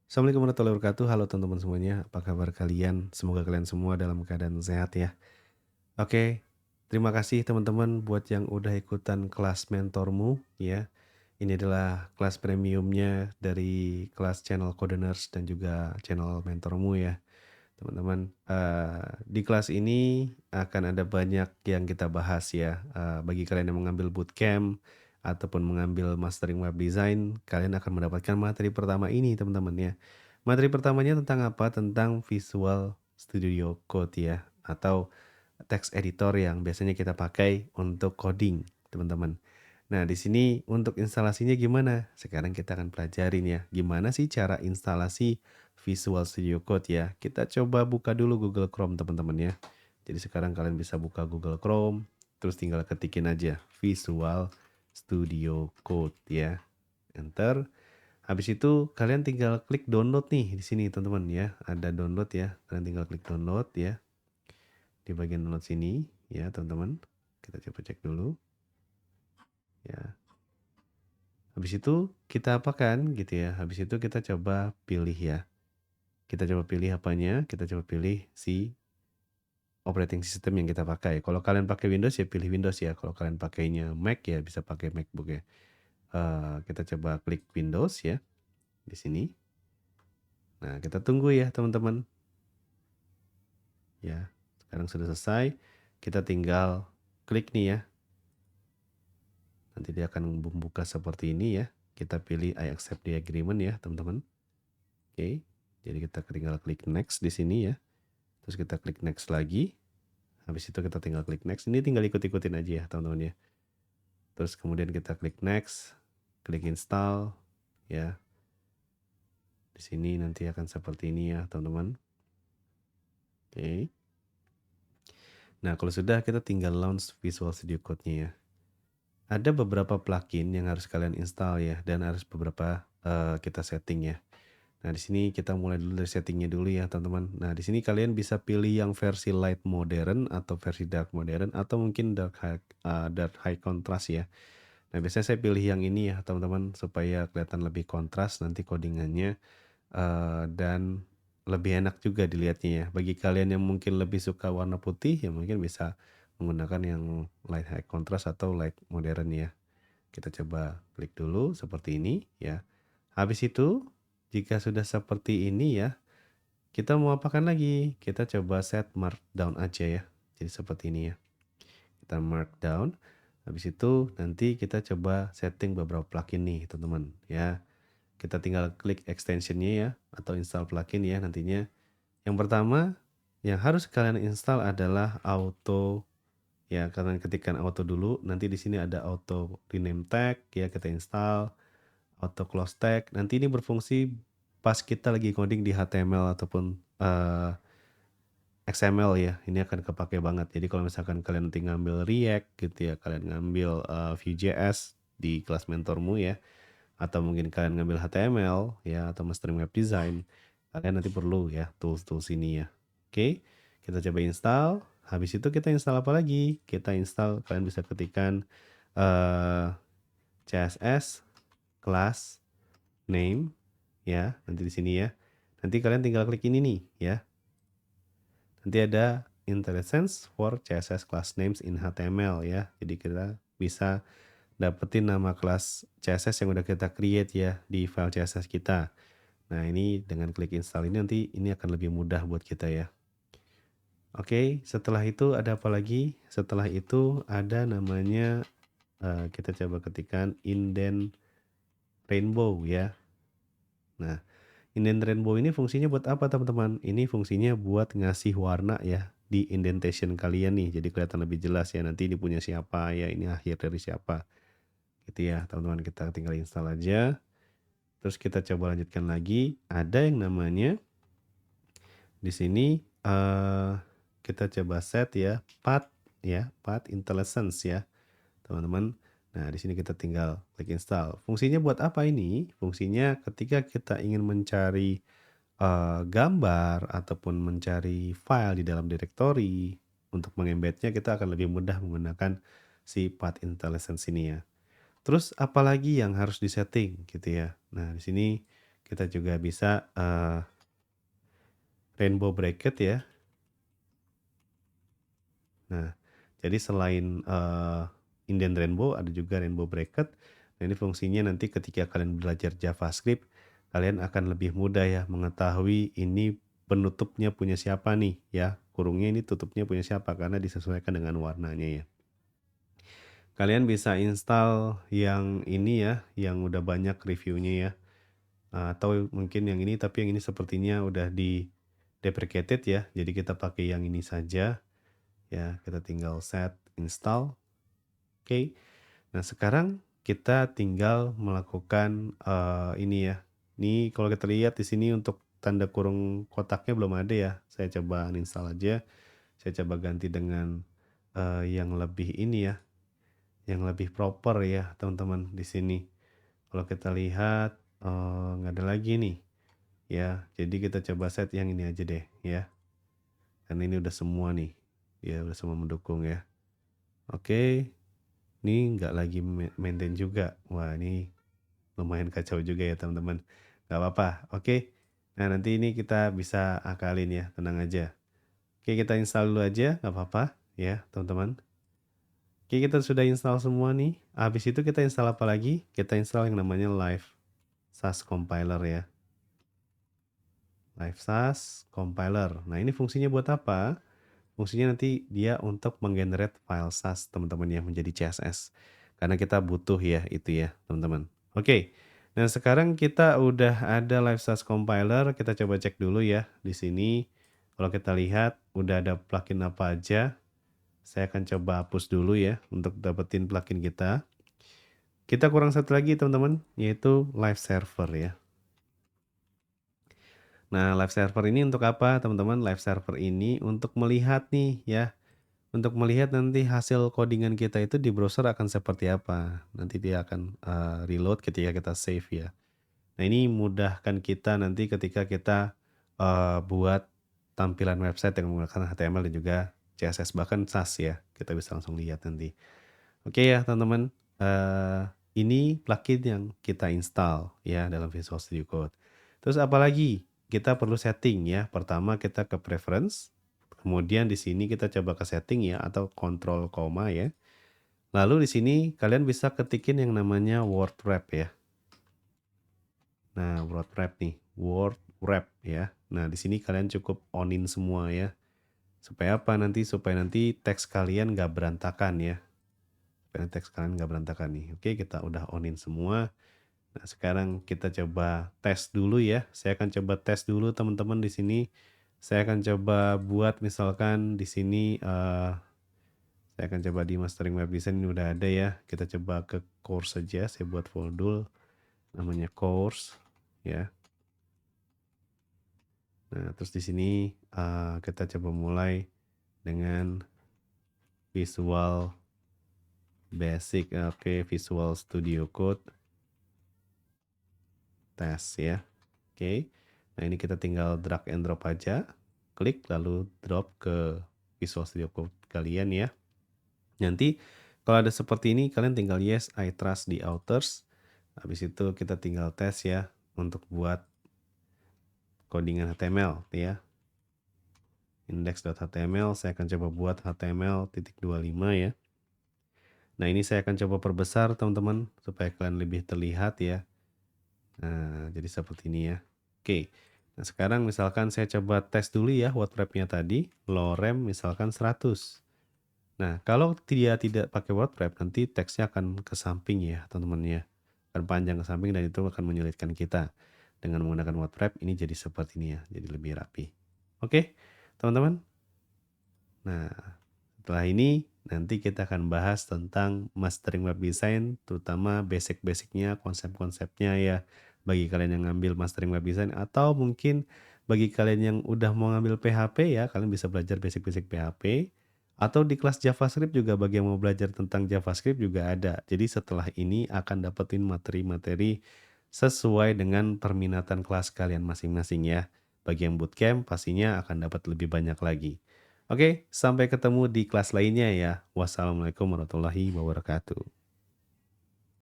Assalamualaikum warahmatullahi wabarakatuh. Halo teman-teman semuanya, apa kabar kalian? Semoga kalian semua dalam keadaan sehat ya. Oke, terima kasih teman-teman buat yang udah ikutan kelas mentormu ya. Ini adalah kelas premiumnya dari kelas channel Codeners dan juga channel mentormu ya. Teman-teman, di kelas ini akan ada banyak yang kita bahas ya. Bagi kalian yang mengambil bootcamp ataupun mengambil mastering web design, kalian akan mendapatkan materi pertama ini teman-teman ya. Materi pertamanya tentang apa? Tentang Visual Studio Code ya, atau text editor yang biasanya kita pakai untuk coding, teman-teman. Nah, di sini untuk instalasinya gimana? Sekarang kita akan pelajarin ya, gimana sih cara instalasi Visual Studio Code ya. Kita coba buka dulu Google Chrome, teman-teman ya. Jadi sekarang kalian bisa buka Google Chrome, terus tinggal ketikin aja Visual Studio Code ya. Enter. Habis itu kalian tinggal klik download nih di sini, teman-teman ya. Ada download ya. Kalian tinggal klik download ya di bagian download sini ya, teman-teman. Kita coba cek dulu ya. Habis itu kita apakan gitu ya. Habis itu kita coba pilih ya. Kita coba pilih apanya? Kita coba pilih si operating system yang kita pakai. Kalau kalian pakai Windows ya pilih Windows ya. Kalau kalian pakainya Mac ya bisa pakai MacBook ya. Kita coba klik Windows ya di sini. Nah, kita tunggu ya, teman-teman. Ya, sekarang sudah selesai. Kita tinggal klik nih ya. Nanti dia akan membuka seperti ini ya. Kita pilih I accept the agreement ya, teman-teman. Oke. Jadi kita tinggal klik next di sini ya. Terus kita klik next lagi. Habis itu kita tinggal klik next. Ini tinggal ikut-ikutin aja ya, teman-teman ya. Terus kemudian kita klik next, klik install ya. Di sini nanti akan seperti ini ya, teman-teman. Oke. Nah, kalau sudah kita tinggal launch Visual Studio Code-nya ya. Ada beberapa plugin yang harus kalian install ya dan harus beberapa kita setting ya. Nah, di sini kita mulai dulu dari settingnya dulu ya, teman-teman. Nah, di sini kalian bisa pilih yang versi light modern atau versi dark modern atau mungkin dark high contrast ya. Nah, biasanya saya pilih yang ini ya, teman-teman, supaya kelihatan lebih kontras nanti codingannya dan lebih enak juga dilihatnya ya. Bagi kalian yang mungkin lebih suka warna putih ya mungkin bisa menggunakan yang light high contrast atau light modern ya. Kita coba klik dulu seperti ini ya. Habis itu jika sudah seperti ini ya, kita mau apakan lagi? Kita coba set markdown aja ya. Jadi seperti ini ya. Kita markdown. Habis itu nanti kita coba setting beberapa plugin nih, teman-teman ya. Kita tinggal klik extensionnya ya atau install plugin ya nantinya. Yang pertama yang harus kalian install adalah auto ya. Kalian ketikkan auto dulu. Nanti di sini ada auto rename tag ya, kita install. Auto close tag. Nanti ini berfungsi pas kita lagi coding di HTML ataupun XML ya. Ini akan kepake banget. Jadi kalau misalkan kalian nanti ngambil React gitu ya, kalian ngambil Vue.js di kelas mentormu ya, atau mungkin kalian ngambil HTML ya atau mastering web design, kalian nanti perlu ya tools-tools ini ya. Oke, kita coba install. Habis itu kita install apa lagi? Kita install, kalian bisa ketikkan eh, CSS class name ya, nanti di sini ya. Nanti kalian tinggal klik ini nih ya. Nanti ada IntelliSense for CSS class names in HTML ya. Jadi kita bisa dapetin nama kelas CSS yang udah kita create ya di file CSS kita. Nah, ini dengan klik install ini nanti ini akan lebih mudah buat kita ya. Oke, setelah itu ada apa lagi? Setelah itu ada namanya kita coba ketikkan indent rainbow ya. Nah, indent rainbow ini fungsinya buat apa teman-teman? Ini fungsinya buat ngasih warna ya di indentation kalian nih. Jadi kelihatan lebih jelas ya. Nanti ini punya siapa ya, ini akhir dari siapa. Gitu ya teman-teman, kita tinggal install aja. Terus kita coba lanjutkan lagi. Ada yang namanya di sini kita coba set ya, path intelligence ya, teman-teman. Nah, di sini kita tinggal klik install. Fungsinya buat apa ini? Fungsinya ketika kita ingin mencari gambar ataupun mencari file di dalam direktori, untuk mengembednya kita akan lebih mudah menggunakan si path intelligence ini ya. Terus apalagi yang harus disetting gitu ya. Nah, di sini Kita juga bisa rainbow bracket ya. Nah, jadi selain indent rainbow ada juga rainbow bracket. Nah, ini fungsinya nanti ketika kalian belajar JavaScript, kalian akan lebih mudah ya mengetahui ini penutupnya punya siapa nih ya. Kurungnya ini tutupnya punya siapa karena disesuaikan dengan warnanya ya. Kalian bisa install yang ini ya, yang udah banyak reviewnya ya. Atau mungkin yang ini tapi yang ini sepertinya udah di deprecated ya. Jadi kita pakai yang ini saja ya. Kita tinggal set install. Oke. Nah, sekarang kita tinggal melakukan ini ya. Ini kalau kita lihat di sini untuk tanda kurung kotaknya belum ada ya. Saya coba uninstall aja. Saya coba ganti dengan yang lebih ini ya, yang lebih proper ya, teman-teman di sini. Kalau kita lihat nggak ada lagi nih ya. Jadi kita coba set yang ini aja deh ya. Karena ini udah semua nih. Ya, udah semua mendukung ya. Oke. Ini nggak lagi maintain juga. Wah, ini lumayan kacau juga ya teman-teman. Nggak apa-apa. Oke. Nah, nanti ini kita bisa akalin ya. Tenang aja. Oke, kita install dulu aja. Nggak apa-apa ya teman-teman. Oke, kita sudah install semua nih. Habis itu kita install apa lagi? Kita install yang namanya Live SAS Compiler ya. Live SAS Compiler. Nah, ini fungsinya buat apa? Fungsinya nanti dia untuk menggenerate file SAS teman-teman yang menjadi CSS. Karena kita butuh ya itu ya teman-teman. Oke. Nah, sekarang kita udah ada Live SAS Compiler. Kita coba cek dulu ya di sini. Kalau kita lihat udah ada plugin apa aja. Saya akan coba hapus dulu ya untuk dapetin plugin kita. Kita kurang satu lagi teman-teman, yaitu Live Server ya. Nah, Live Server ini untuk apa teman-teman? Live Server ini untuk melihat nih ya. Untuk melihat nanti hasil codingan kita itu di browser akan seperti apa. Nanti dia akan reload ketika kita save ya. Nah, ini mudahkan kita nanti ketika kita buat tampilan website yang menggunakan HTML dan juga CSS bahkan SAS ya. Kita bisa langsung lihat nanti. Oke ya teman-teman, ini plugin yang kita install ya dalam Visual Studio Code. Terus apalagi? Kita perlu setting ya. Pertama kita ke preference, kemudian di sini kita coba ke setting ya atau control koma ya. Lalu di sini kalian bisa ketikin yang namanya word wrap ya. Nah, word wrap nih, word wrap ya. Nah, di sini kalian cukup onin semua ya. Supaya apa nanti? Supaya nanti teks kalian nggak berantakan ya. Supaya teks kalian nggak berantakan nih. Oke, kita udah onin semua. Nah, sekarang kita coba tes dulu ya. Saya akan coba tes dulu teman-teman di sini. Saya akan coba buat misalkan di sini saya akan coba di mastering web design ini udah ada ya. Kita coba ke course saja. Saya buat folder namanya course ya. Nah, terus di sini kita coba mulai dengan Visual Basic. Oke, Visual Studio Code tes ya. Oke. Nah, ini kita tinggal drag and drop aja. Klik lalu drop ke Visual Studio Code kalian ya. Nanti kalau ada seperti ini kalian tinggal yes I trust the authors. Habis itu kita tinggal tes ya untuk buat codingan HTML ya. Index.html saya akan coba buat HTML.25 ya. Nah, ini saya akan coba perbesar teman-teman supaya kalian lebih terlihat ya. Nah, jadi seperti ini ya. Oke. Nah, sekarang misalkan saya coba tes dulu ya word wrap-nya tadi, lorem misalkan 100. Nah, kalau dia tidak pakai word wrap nanti teksnya akan ke samping ya, teman-teman ya. Akan panjang ke samping dan itu akan menyulitkan kita. Dengan menggunakan word wrap ini jadi seperti ini ya, jadi lebih rapi. Oke, teman-teman. Nah, setelah ini nanti kita akan bahas tentang mastering web design, terutama basic-basicnya, konsep-konsepnya ya. Bagi kalian yang ngambil mastering web design atau mungkin bagi kalian yang udah mau ngambil PHP ya, kalian bisa belajar basic-basic PHP. Atau di kelas JavaScript juga bagi yang mau belajar tentang JavaScript juga ada. Jadi setelah ini akan dapetin materi-materi sesuai dengan perminatan kelas kalian masing-masing ya. Bagi yang bootcamp pastinya akan dapat lebih banyak lagi. Oke, sampai ketemu di kelas lainnya ya. Wassalamualaikum warahmatullahi wabarakatuh.